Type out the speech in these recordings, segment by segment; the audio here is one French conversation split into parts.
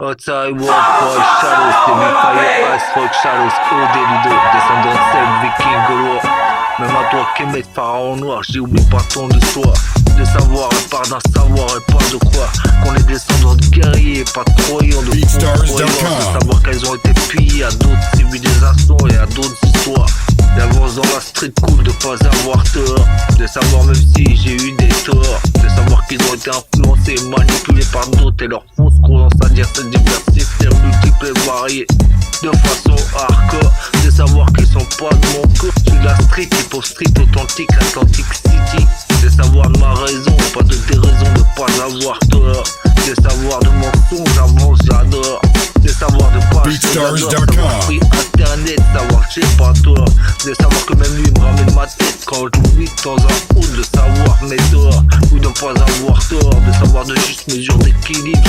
Outside World Boy Shadows, Demi-Fire, Ice Rock Shadows, OD Ludo, descendant de celle viking gaulois. Même à toi qui m'es pharaon noir, j'ai oublié pas ton histoire. De savoir, elle part d'un savoir et pas de quoi. Qu'on est descendants de guerriers, pas de croyants, de faux croyants. De savoir qu'elles ont été pillées à d'autres civilisations et à d'autres histoires. D'avance dans la street cool, de pas avoir tort. De savoir même si j'ai eu des torts. De savoir qu'ils ont été influencés et manipulés par d'autres. Et leur fausse croyance à dire cette diversité multiple et variée de façon hardcore. De savoir qu'ils sont pas de mon corps. Je suis de la street, hip-hop street authentique, Atlantic City. De savoir de ma raison, pas de tes raisons de pas avoir tort. De savoir de mensonges, j'avance, j'adore. De savoir de pas savoir pris internet, savoir que j'ai pas tort. De savoir que même lui me ramène ma tête quand j'oublie de temps en temps. De savoir mes torts ou de ne pas avoir tort. De savoir de juste mesure d'équilibre,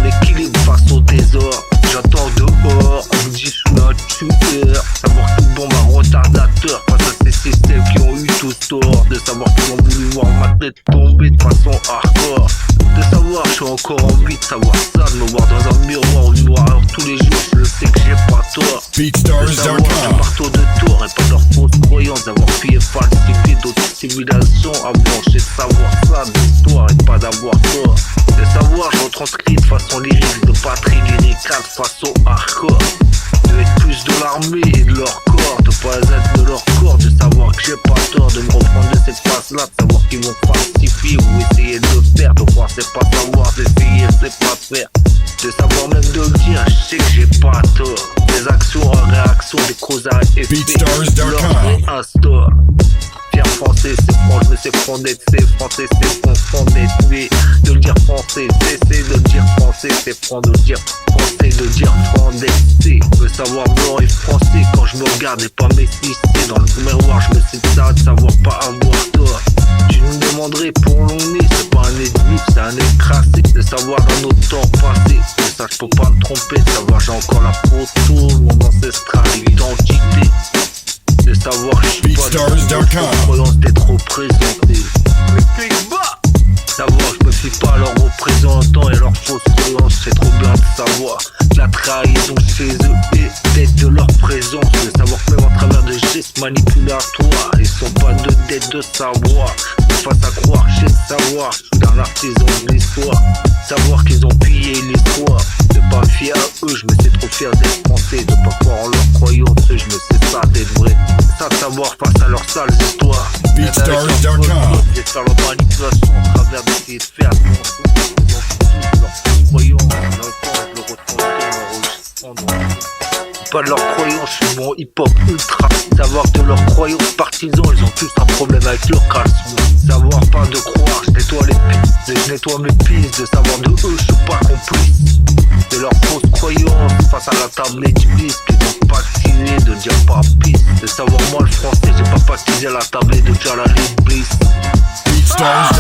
l'équilibre face au trésor. J'attends dehors, on me dit sous la tuteur. Savoir que tout bon ma retardateur face à ces systèmes qui ont eu tout tort. De savoir qu'ils ont voulu voir ma tête tomber de façon hardcore. De savoir je suis encore en vie, de savoir ça, de me voir dans un miroir ou une noireur tous les jours, je le sais que j'ai pas tort. De savoir j'ai marteau de tour et pas leur fausse croyance, d'avoir fui et falsifié d'autres civilisations avant, j'ai de savoir ça, de l'histoire et pas d'avoir tort. De savoir je retranscris de façon lyrique, de patrie lyricale de façon hardcore. De être plus de l'armée et de leur corps, de pas être de leur corps, de savoir que j'ai pas tort, de me reprendre de cette phase-là, de savoir qu'ils vont falsifier ou essayer de le faire, de voir c'est pas savoir, d'essayer c'est pas faire, de savoir même de le dire, je sais que j'ai pas tort, des actions en réaction, des causes à effet, leur réinstaure. Fier français, c'est franc, je me sais franc d'être, c'est français, c'est franc d'être, mais de le dire français, cesser de le dire français, c'est franc de le dire français, de dire franc d'être, de savoir blanc et français quand je me regarde et pas m'expliquer dans le miroir, je me sais ça, de savoir pas avoir tort. Tu nous demanderais pour long nez, c'est pas un ennemi, c'est un écrasé, de savoir dans notre temps passé, de ça je peux pas me tromper, de savoir j'ai encore la photo, mon ancestral identité. De savoir que je suis pas de croyance d'être représenté. Savoir que je me fie pas à leurs représentants et leurs fausses croyances, c'est trop bien de savoir que la trahison chez eux est d'être de leur présence. De savoir que même à travers de gestes manipulatoires, ils sont pas de dette de savoir. De face à croire, j'ai de savoir, je suis d'un artisan de l'histoire. Savoir qu'ils ont pillé l'histoire, de pas me fier à eux, je me sais trop fier d'être français. De pas croire en leurs croyances, je me sais ça d'être vrai. Ça de savoir face à leurs sales histoires. BeatStars.com. De faire leur manipulation à travers d'essayer de faire ils ont tous leurs croyances, je le retrouve pas de leurs croyances, je suis mon hip-hop ultra. Savoir que de leurs croyances partisans, ils ont tous un problème avec leur caleçon. Savoir pas de croire, je nettoie les pistes, je nettoie mes pistes. De savoir de eux, je suis pas complice. De leurs fausses croyances face à la table d'église, qu'ils ont pactisé de dire pas piste. De savoir moi le français, j'ai pas pactisé à la table de dire la Bliss. BeatStars.com.